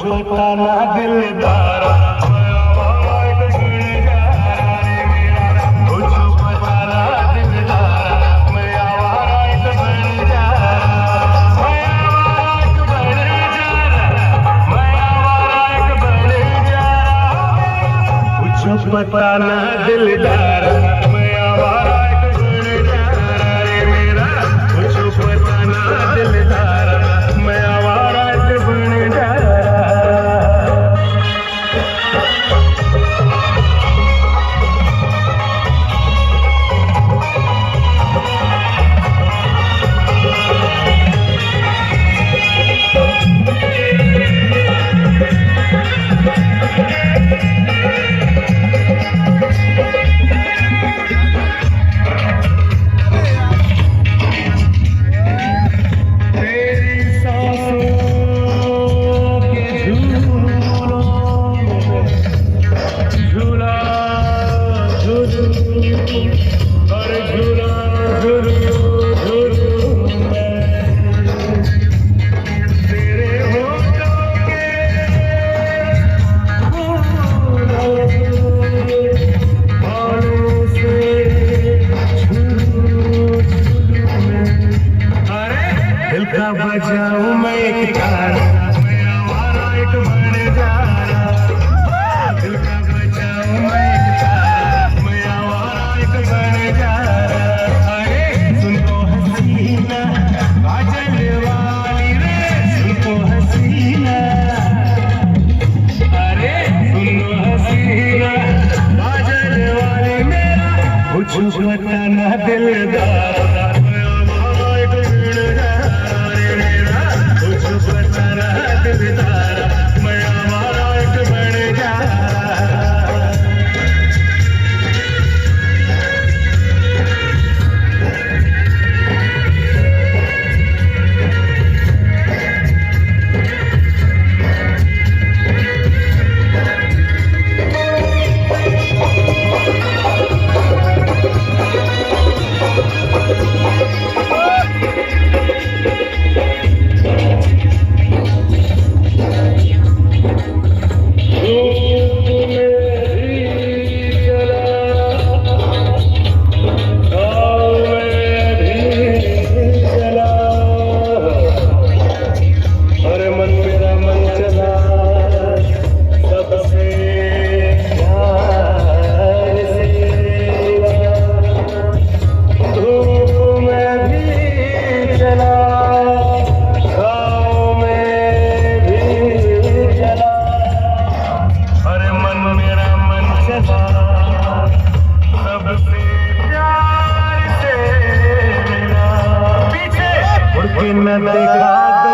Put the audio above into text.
पता ना दिलदार कुछ पता ना दिलदार मैं आवारा एक बन जा मैं आवारा एक बन जा मैं आवारा एक बन जा कुछ पता ना दिलदार मैं आवारा एक बन जा रे मेरा कुछ पता ना दिलदार मैं आवारा एक बन जा बजाऊं मैं एक तारा मैं आवारा एक बन जा रहा दिल का बजाऊं मैं एक तारा मैं आवारा एक बन जा रहा अरे सुन तो हसीना काजल वाली रे सुन तो हसीना अरे सुन तो हसीना काजल वाली मेरा कुछ पता ना दिलदार न देखा